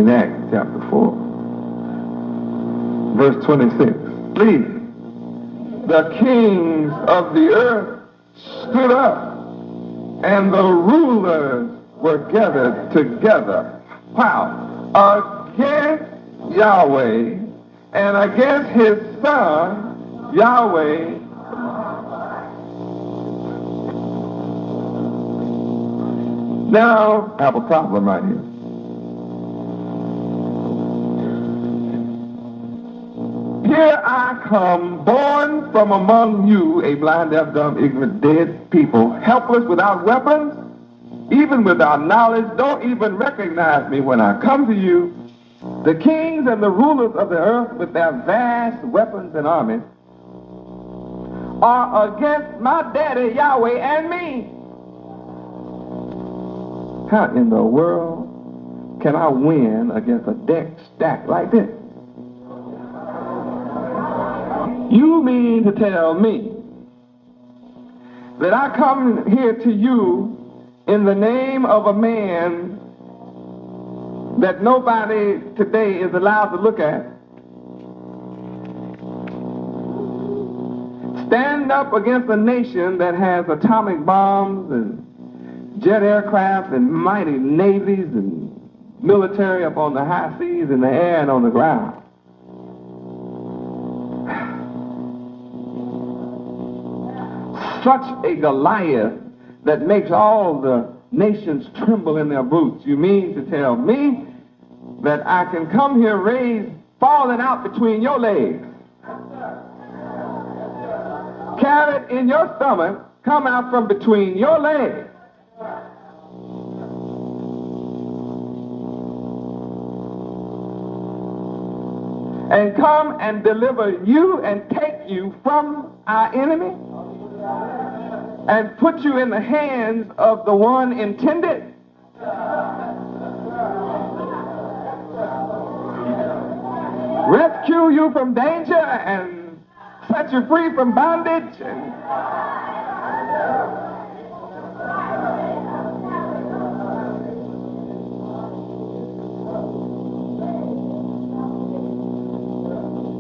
in Acts chapter 4, verse 26. Please. The kings of the earth stood up, and the rulers were gathered together. Wow. Against Yahweh and against his son, Yahweh. Now, I have a problem right here. Here I come, born from among you, a blind, deaf, dumb, ignorant, dead people, helpless, without weapons, even without knowledge, don't even recognize me when I come to you. The kings and the rulers of the earth, with their vast weapons and armies, are against my daddy, Yahweh, and me. How in the world can I win against a deck stacked like this? You mean to tell me that I come here to you in the name of a man that nobody today is allowed to look at, stand up against a nation that has atomic bombs and jet aircraft and mighty navies and military up on the high seas, in the air, and on the ground? Such a Goliath that makes all the nations tremble in their boots. You mean to tell me that I can come here raised, falling out between your legs, carried in your stomach, come out from between your legs, and come and deliver you and take you from our enemy and put you in the hands of the one intended? Rescue you from danger and set you free from bondage?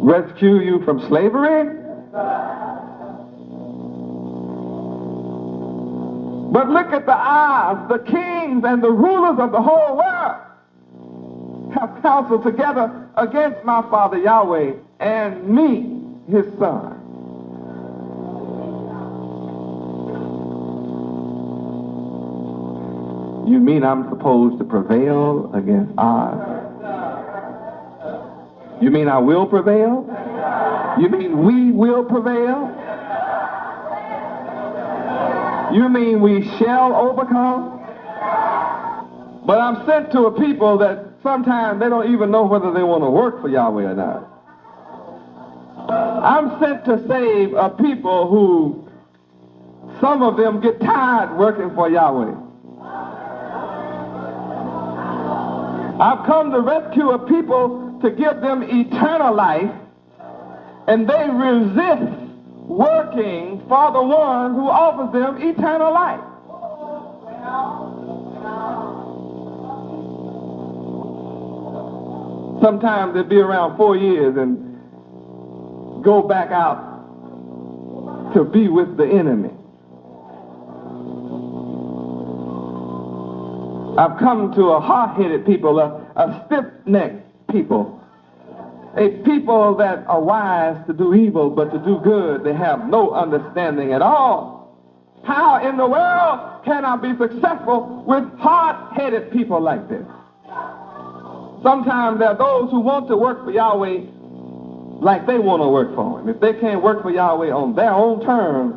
Rescue you from slavery? But look at the odds. The kings and the rulers of the whole world have counseled together against my father Yahweh and me, his son. You mean I'm supposed to prevail against odds? You mean I will prevail? You mean we will prevail? You mean we shall overcome? But I'm sent to a people that sometimes they don't even know whether they want to work for Yahweh or not. I'm sent to save a people who, some of them get tired working for Yahweh. I've come to rescue a people to give them eternal life, and they resist working for the one who offers them eternal life. Sometimes they'll be around 4 years and go back out to be with the enemy. I've come to a hard-headed people, a stiff-necked people, a people that are wise to do evil, but to do good they have no understanding at all. How in the world can I be successful with hard-headed people like this? Sometimes there are those who want to work for Yahweh like they want to work for him. If they can't work for Yahweh on their own terms,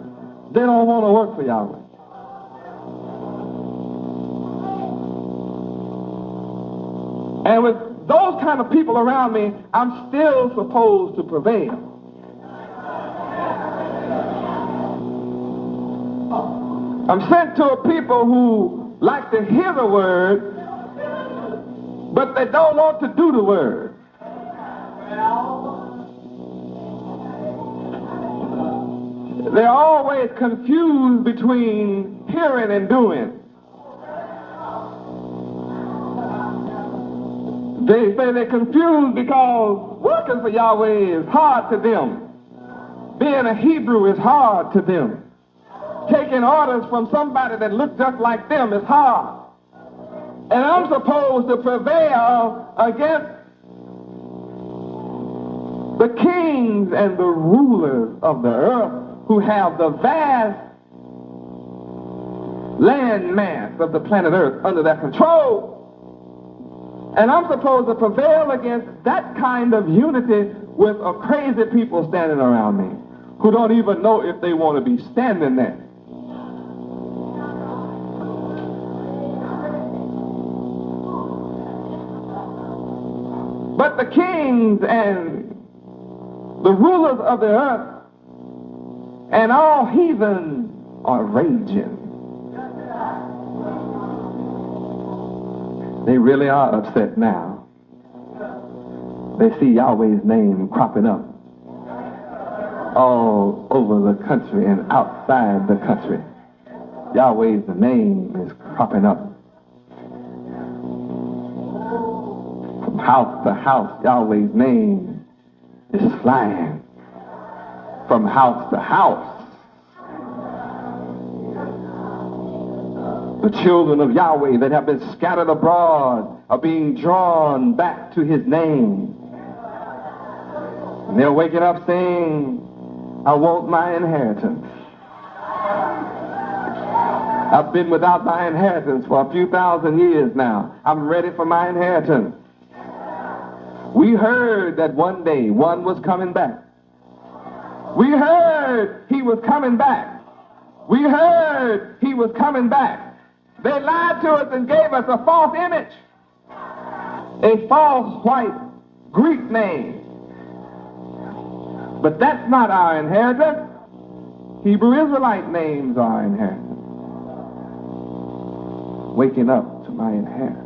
they don't want to work for Yahweh. And with those kind of people around me, I'm still supposed to prevail. I'm sent to a people who like to hear the word, but they don't want to do the word. They're always confused between hearing and doing. They say they're confused because working for Yahweh is hard to them. Being a Hebrew is hard to them. Taking orders from somebody that looks just like them is hard. And I'm supposed to prevail against the kings and the rulers of the earth who have the vast land mass of the planet Earth under their control. And I'm supposed to prevail against that kind of unity with a crazy people standing around me who don't even know if they want to be standing there. But the kings and the rulers of the earth and all heathen are raging. They really are upset now. They see Yahweh's name cropping up all over the country and outside the country. Yahweh's name is cropping up. From house to house, Yahweh's name is flying. From house to house, the children of Yahweh that have been scattered abroad are being drawn back to his name. And they're waking up saying, I want my inheritance. I've been without my inheritance for a few thousand years now. I'm ready for my inheritance. We heard that one day one was coming back. We heard he was coming back. We heard he was coming back. They lied to us and gave us a false image, a false white Greek name. But that's not our inheritance. Hebrew Israelite names are our inheritance. Waking up to my inheritance.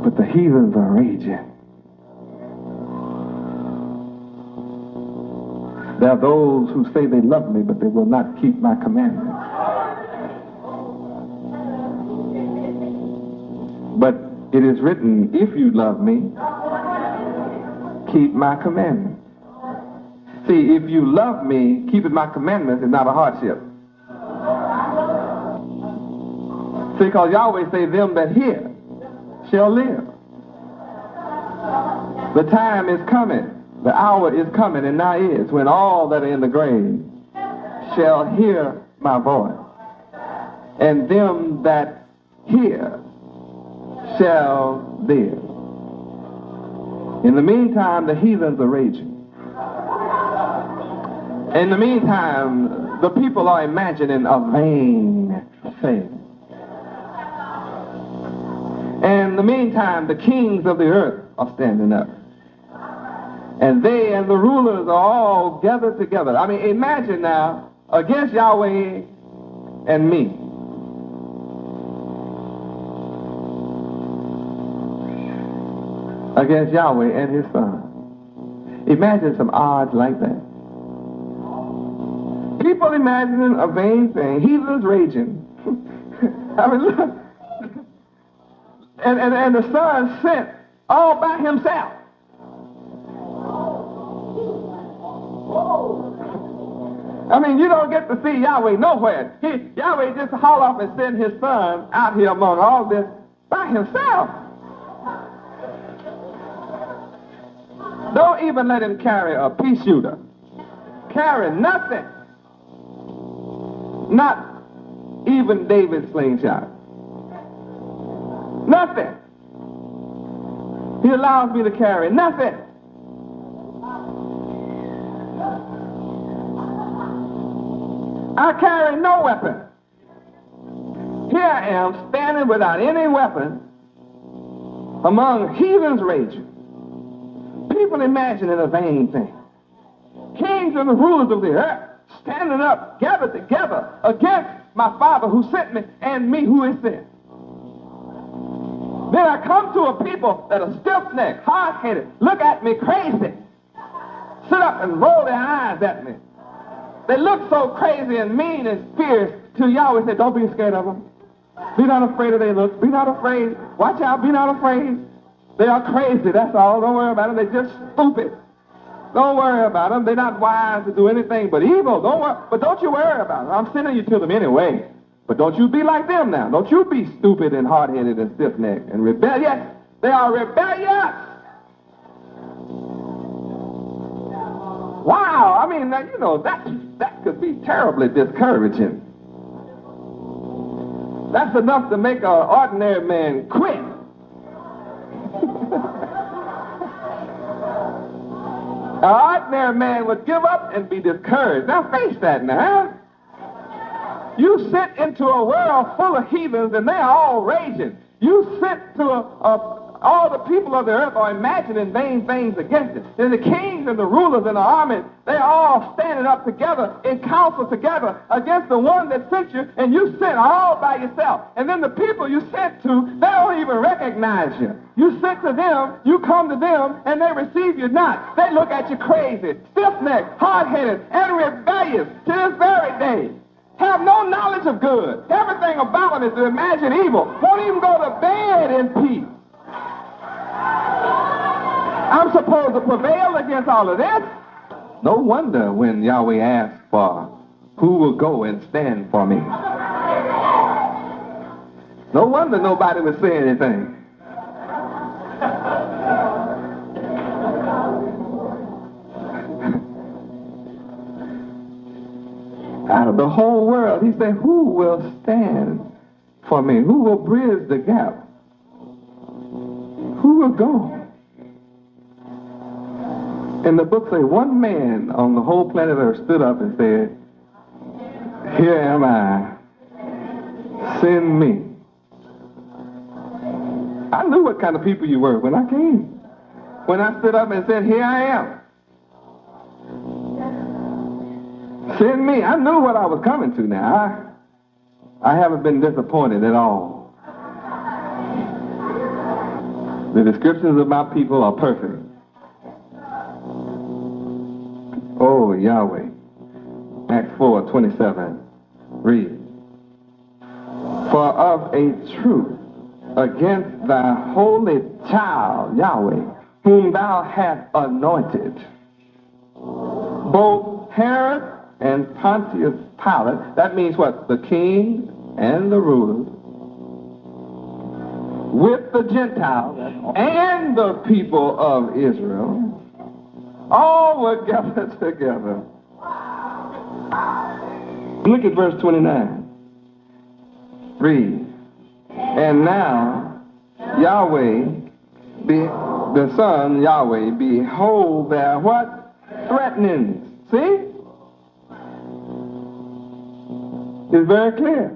But the heathens are raging. There are those who say they love me, but they will not keep my commandments. But it is written, if you love me, keep my commandments. See, if you love me, keeping my commandments is not a hardship. See, because Yahweh say, them that hear shall live. The time is coming. The hour is coming, and now is, when all that are in the grave shall hear my voice. And them that hear shall live. In the meantime, the heathens are raging. In the meantime, the people are imagining a vain thing. In the meantime, the kings of the earth are standing up. And they and the rulers are all gathered together. I mean, imagine now, against Yahweh and me. Against Yahweh and his son. Imagine some odds like that. People imagining a vain thing. Heathens raging. I mean, look. And the son sent all by himself. I mean, you don't get to see Yahweh nowhere. Yahweh just haul off and send his son out here among all this by himself. Don't even let him carry a pea shooter. Carry nothing. Not even David's slingshot. Nothing. He allows me to carry nothing. I carry no weapon. Here I am standing without any weapon among heathens raging. People imagining a vain thing. Kings and the rulers of the earth standing up, gathered together against my Father who sent me and me who is sent. Then I come to a people that are stiff-necked, hard-headed, look at me crazy, sit up and roll their eyes at me. They look so crazy and mean and fierce till Yahweh said, don't be scared of them. Be not afraid of their looks. Be not afraid. Watch out. Be not afraid. They are crazy. That's all. Don't worry about them. They're just stupid. Don't worry about them. They're not wise to do anything but evil. Don't worry. But don't you worry about them. I'm sending you to them anyway. But don't you be like them now. Don't you be stupid and hard-headed and stiff-necked and rebellious. They are rebellious. Wow. I mean, you know, that could be terribly discouraging. That's enough to make an ordinary man quit. An ordinary man would give up and be discouraged. Now face that now. You sit into a world full of heathens and they are all raging. You sit to all the people of the earth are imagining vain things against it. And the kings and the rulers and the armies, they're all standing up together in council together against the one that sent you, and you sit all by yourself. And then the people you sent to, they don't even recognize you. You sent to them, you come to them, and they receive you not. They look at you crazy, stiff-necked, hard-headed, and rebellious to this very day. Have no knowledge of good. Everything about them is to imagine evil. Won't even go to bed in peace. I'm supposed to prevail against all of this. No wonder when Yahweh asked for who will go and stand for me. No wonder nobody would say anything. Out of the whole world, he said, who will stand for me? Who will bridge the gap? Who will go? And the book says, one man on the whole planet Earth stood up and said, here am I, send me. I knew what kind of people you were when I came. When I stood up and said, here I am. Send me. I knew what I was coming to now. I haven't been disappointed at all. The descriptions of my people are perfect. Oh, Yahweh. Acts 4:27. Read. For of a truth, against thy holy child, Yahweh, whom thou hast anointed, both Herod and Pontius Pilate, that means what? The king and the rulers, with the Gentiles and the people of Israel, all were gathered together. Look at verse 29. Read. And now, Yahweh, the Son, Yahweh, behold their what? Threatenings. See? It's very clear.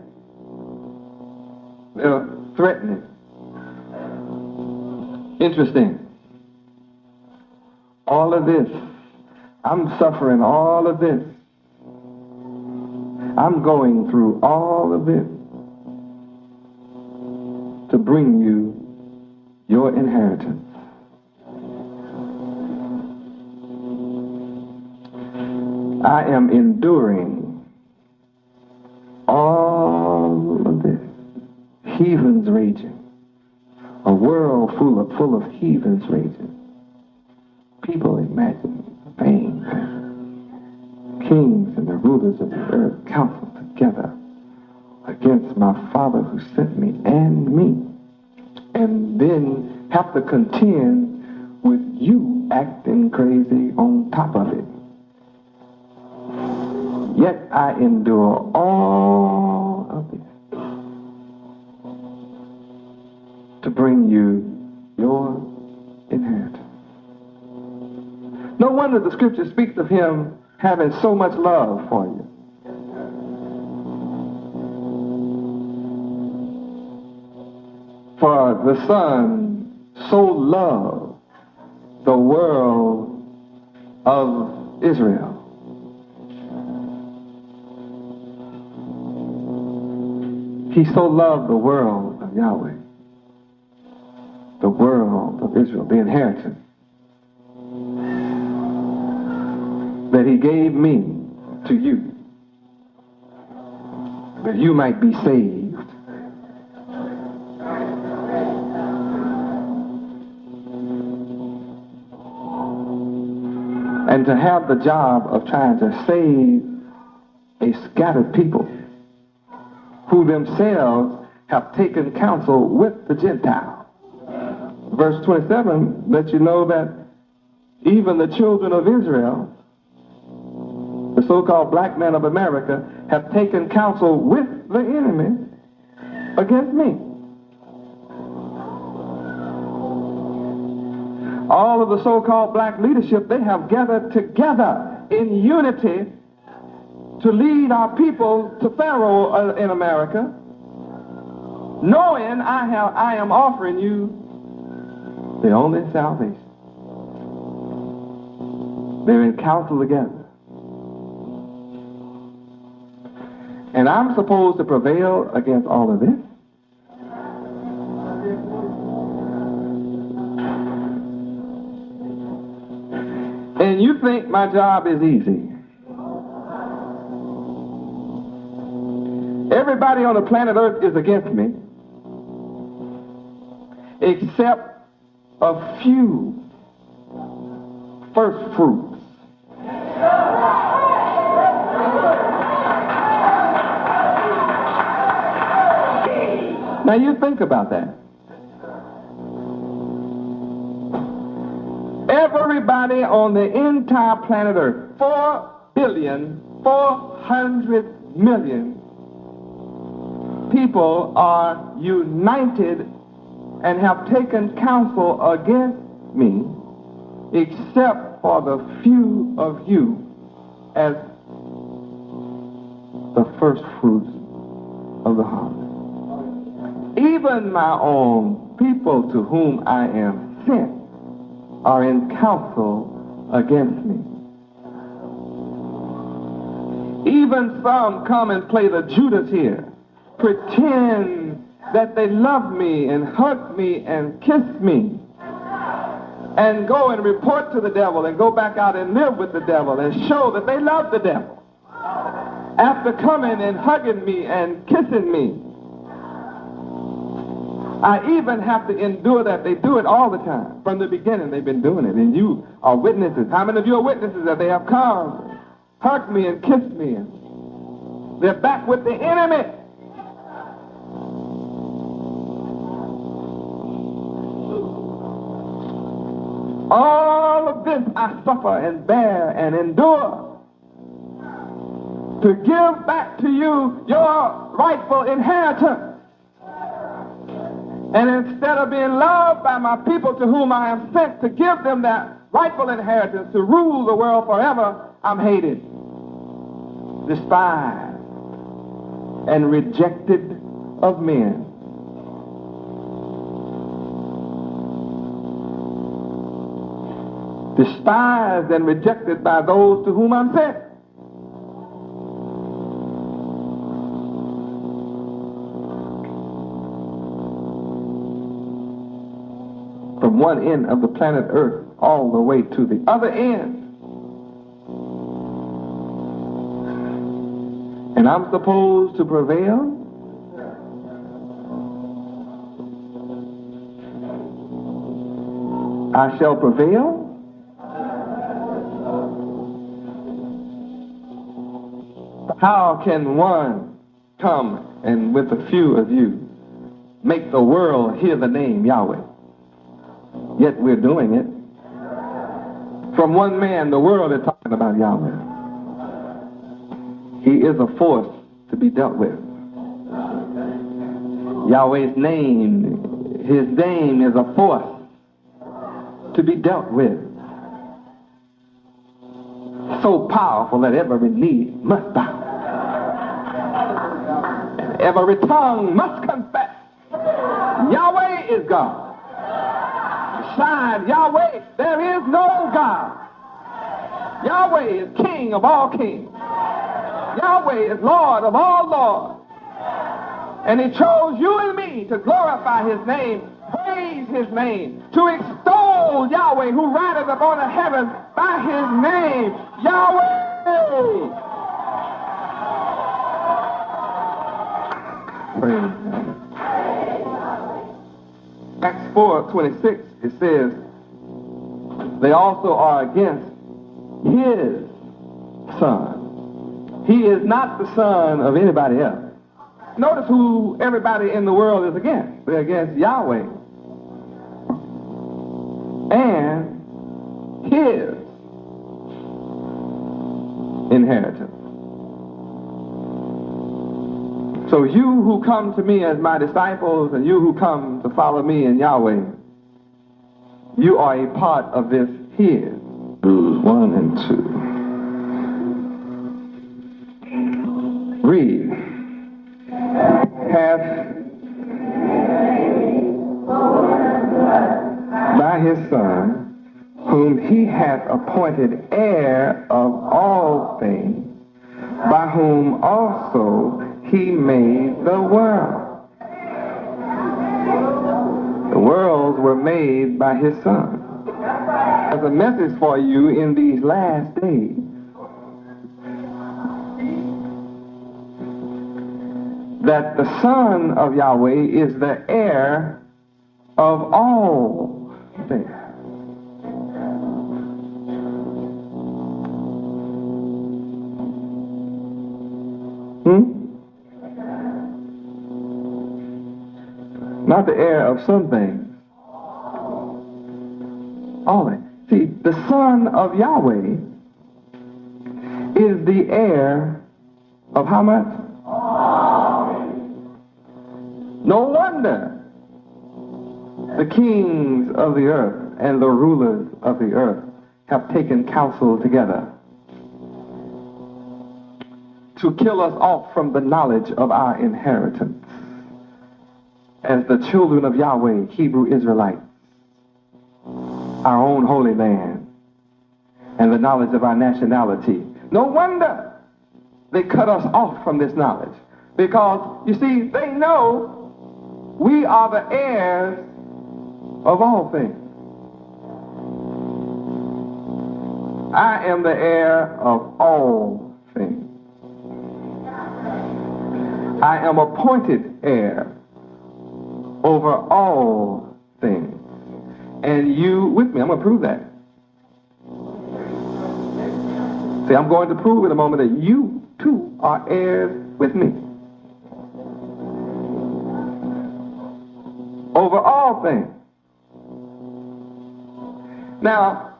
They're threatening. Interesting. All of this. I'm suffering all of this. I'm going through all of this to bring you your inheritance. I am enduring all of this. Heathens raging. A world full of heathens raging. People imagine vain things. Kings and the rulers of the earth counsel together against my Father who sent me and me. And then have to contend with you acting crazy on top of it. Yet I endure all of this to bring you your inheritance. No wonder the scripture speaks of him having so much love for you. For the Son so loved the world of Israel. He so loved the world of Yahweh, the world of Israel, the inheritance, that he gave me to you, that you might be saved and to have the job of trying to save a scattered people who themselves have taken counsel with the Gentiles. Verse 27 lets you know that even the children of Israel, the so-called black men of America, have taken counsel with the enemy against me. All of the so-called black leadership, they have gathered together in unity to lead our people to Pharaoh in America, knowing I am offering you the only salvation. They're in council together. And I'm supposed to prevail against all of this? And you think my job is easy? Everybody on the planet Earth is against me, except a few first fruits. Now you think about that. Everybody on the entire planet Earth, 4,400,000,000 people are united and have taken counsel against me, except for the few of you as the first fruits of the harvest. Even my own people to whom I am sent are in counsel against me. Even some come and play the Judas here, pretend that they love me and hug me and kiss me, and go and report to the devil and go back out and live with the devil and show that they love the devil after coming and hugging me and kissing me. I even have to endure that. They do it all the time. From the beginning, they've been doing it. And you are witnesses. How many of you are witnesses that they have come, hugged me and kissed me? And they're back with the enemy. All of this I suffer and bear and endure to give back to you your rightful inheritance. And instead of being loved by my people to whom I am sent to give them that rightful inheritance to rule the world forever, I'm hated, despised, and rejected of men. Despised and rejected by those to whom I'm sent. From one end of the planet Earth all the way to the other end. And I'm supposed to prevail? I shall prevail? How can one come and with a few of you make the world hear the name Yahweh? Yet we're doing it. From one man, the world is talking about Yahweh. He is a force to be dealt with. Yahweh's name, his name is a force to be dealt with. So powerful that every knee must bow. And every tongue must confess Yahweh is God. Beside Yahweh, there is no God. Yahweh is King of all kings. Yahweh is Lord of all lords. And he chose you and me to glorify his name, praise his name, to extol Yahweh who rideth upon the heavens by his name, Yahweh. Praise God. Acts 4:26, it says, they also are against his son. He is not the son of anybody else. Notice who everybody in the world is against. They're against Yahweh and his inheritance. So you who come to me as my disciples and you who come to follow me in Yahweh, you are a part of this his. Hebrews 1 and 2. Read. Hath by his Son, whom he hath appointed heir of all things, by whom also he made the world. The worlds were made by his Son. As a message for you in these last days. That the Son of Yahweh is the heir of all things. Not the heir of some things. All that. See, the Son of Yahweh is the heir of how much? No wonder the kings of the earth and the rulers of the earth have taken counsel together to kill us off from the knowledge of our inheritance as the children of Yahweh, Hebrew Israelites, our own holy land, and the knowledge of our nationality. No wonder they cut us off from this knowledge, because, you see, they know we are the heirs of all things. I am the heir of all things. I am appointed heir over all things. And you with me. I'm going to prove that. See, I'm going to prove in a moment that you too are heirs with me. Over all things. Now,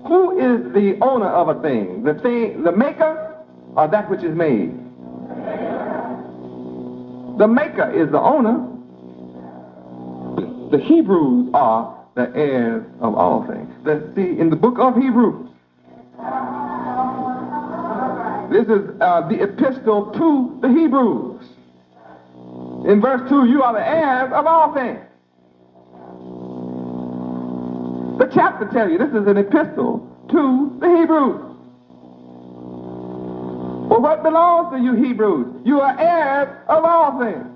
who is the owner of a thing? The maker, or that which is made? The maker is the owner. The Hebrews are the heirs of all things. Let's see, in the book of Hebrews, this is the epistle to the Hebrews. In verse 2, you are the heirs of all things. The chapter tells you this is an epistle to the Hebrews. Well, what belongs to you Hebrews? You are heirs of all things.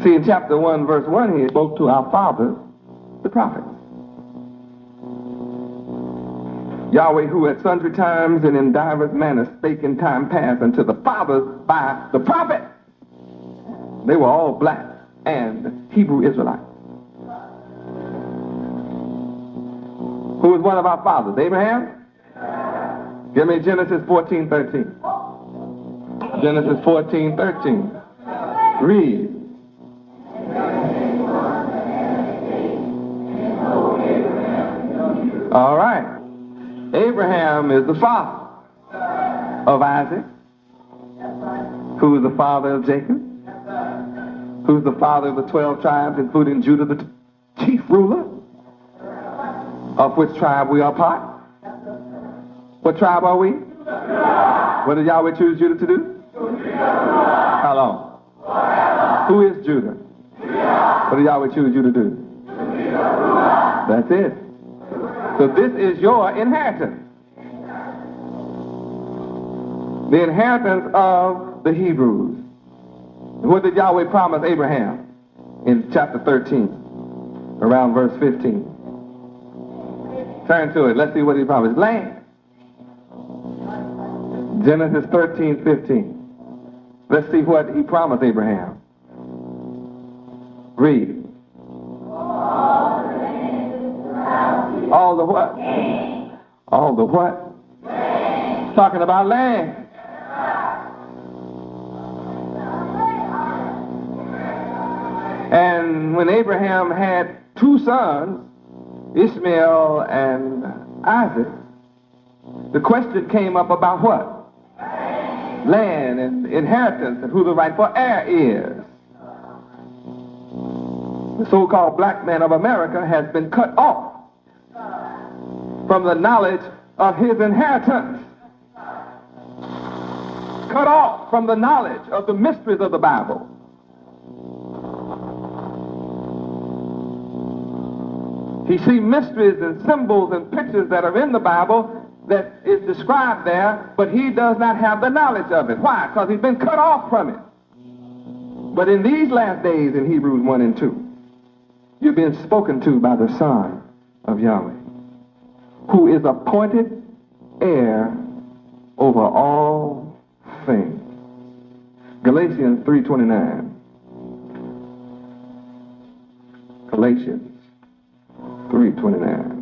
See, in chapter 1, verse 1, he spoke to our fathers, the prophets. Yahweh, who at sundry times and in divers manners spake in time past unto the fathers by the prophet. They were all black and Hebrew Israelites. Who was one of our fathers? Abraham? Give me Genesis 14:13. Genesis 14:13. Read. All right. Abraham is the father of Isaac, who is the father of Jacob, who's the father of the 12 tribes, including Judah, the chief ruler, of which tribe we are part. What tribe are we? What did Yahweh choose Judah to do? How long? Who is Judah? What did Yahweh choose you to do? That's it. So this is your inheritance. The inheritance of the Hebrews. What did Yahweh promise Abraham in chapter 13, around verse 15? Turn to it. Let's see what he promised. Land. Genesis 13:15. Let's see what he promised Abraham. Read. All the what? All the what? Talking about land. And when Abraham had two sons, Ishmael and Isaac, the question came up about what? Land and inheritance and who the rightful heir is. The so-called black man of America has been cut off from the knowledge of his inheritance. Cut off from the knowledge of the mysteries of the Bible. He sees mysteries and symbols and pictures that are in the Bible that is described there, but he does not have the knowledge of it. Why? Because he's been cut off from it. But in these last days, in Hebrews 1 and 2, you've been spoken to by the Son of Yahweh, who is appointed heir over all things. Galatians 3:29. Galatians 3:29.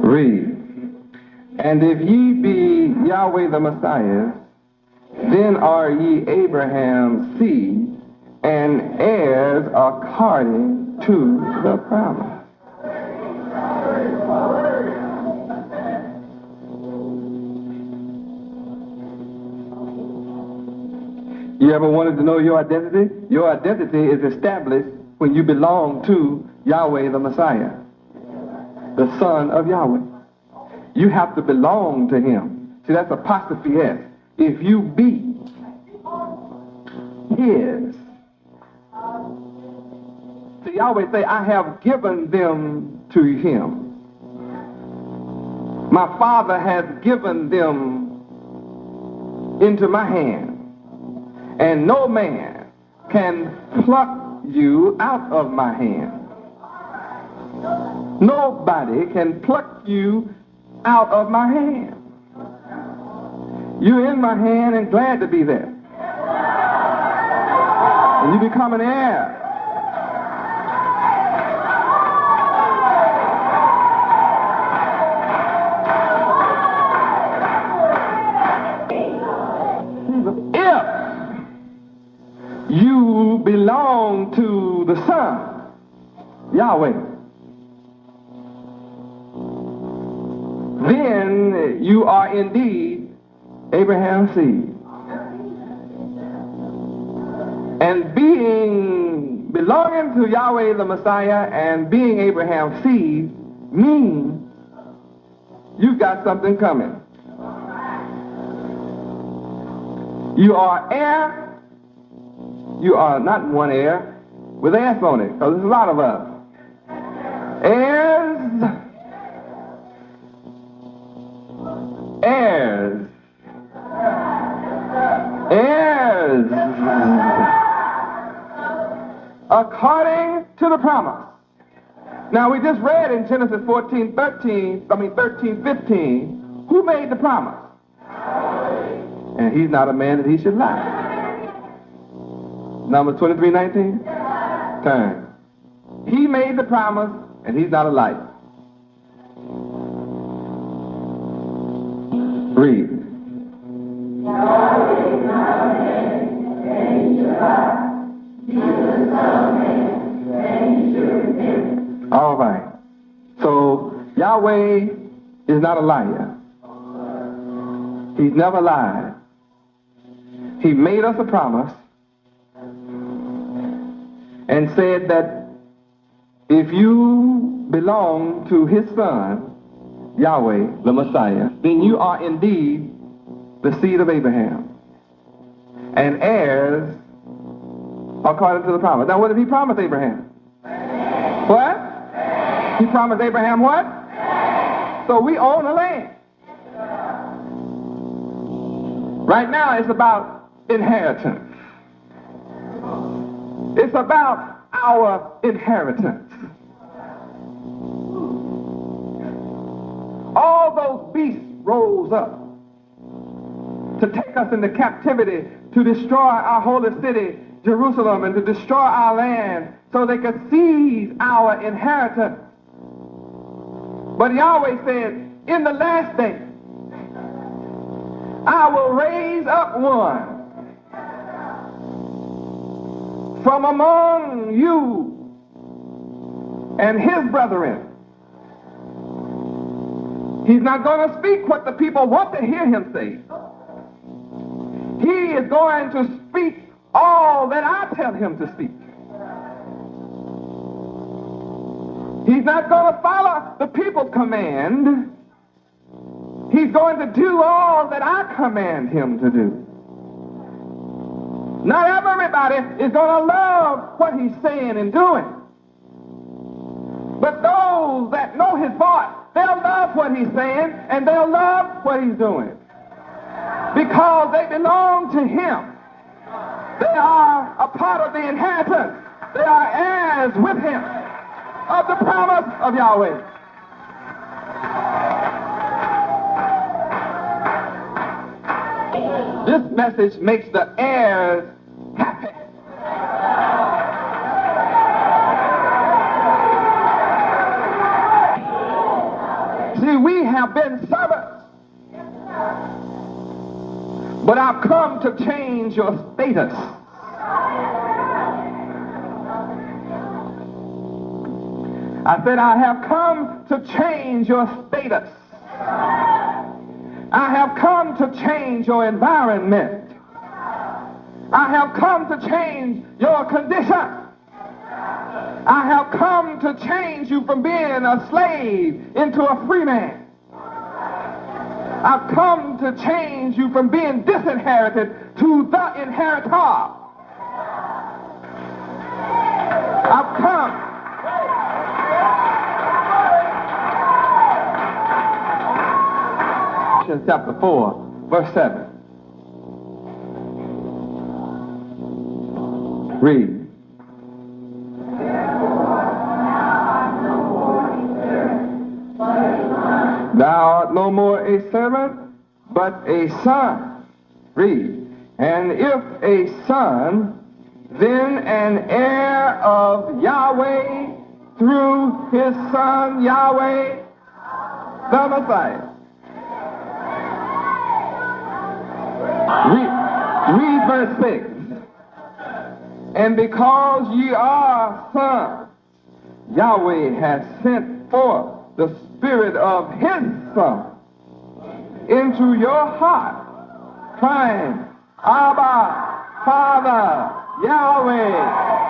Read. And if ye be Yahweh the Messiah, then are ye Abraham's seed and heirs according to the promise. You ever wanted to know your identity? Your identity is established when you belong to Yahweh the Messiah, the Son of Yahweh. You have to belong to him. See, that's apostrophe S. If you be his. See, Yahweh say, I have given them to him. My Father has given them into my hand. And no man can pluck you out of my hand. Nobody can pluck you out of my hand. You're in my hand and glad to be there. And you become an heir. If you belong to the Son, Yahweh, then you are indeed Abraham's seed. And belonging to Yahweh the Messiah and being Abraham's seed means you've got something coming. You are heir. You are not one heir with S on it, because there's a lot of us. Heirs. Heirs. Heirs. According to the promise. Now we just read in Genesis 13:15, who made the promise? And he's not a man that he should lie. Numbers 23:19. Turn. He made the promise, and he's not a liar. Read. All right. So Yahweh is not a liar. He's never lied. He made us a promise and said that if you belong to his Son, Yahweh, the Messiah, then you are indeed the seed of Abraham and heirs according to the promise. Now, what did he promise Abraham? What? He promised Abraham what? So we own the land. Right now, it's about inheritance. It's about our inheritance. All those beasts rose up to take us into captivity, to destroy our holy city, Jerusalem, and to destroy our land so they could seize our inheritance. But Yahweh said, in the last day, I will raise up one from among you and his brethren. He's not going to speak what the people want to hear him say. He is going to speak all that I tell him to speak. He's not going to follow the people's command. He's going to do all that I command him to do. Not everybody is going to love what he's saying and doing. But those that know his voice, they'll love what he's saying and they'll love what he's doing. Because they belong to him. They are a part of the inheritance. They are heirs with him of the promise of Yahweh. This message makes the heirs happy. See, we have been servants, but I've come to change your status. I said, I have come to change your status. I have come to change your environment. I have come to change your condition. I have come to change you from being a slave into a free man. I've come to change you from being disinherited to the inheritor. I've come. Chapter 4, verse 7. Read. Thou art no more a servant, but a son. Read. And if a son, then an heir of Yahweh through his son Yahweh the Messiah. Read verse 6. And because ye are sons, Yahweh has sent forth the Spirit of his Son into your heart, crying, Abba, Father, Yahweh.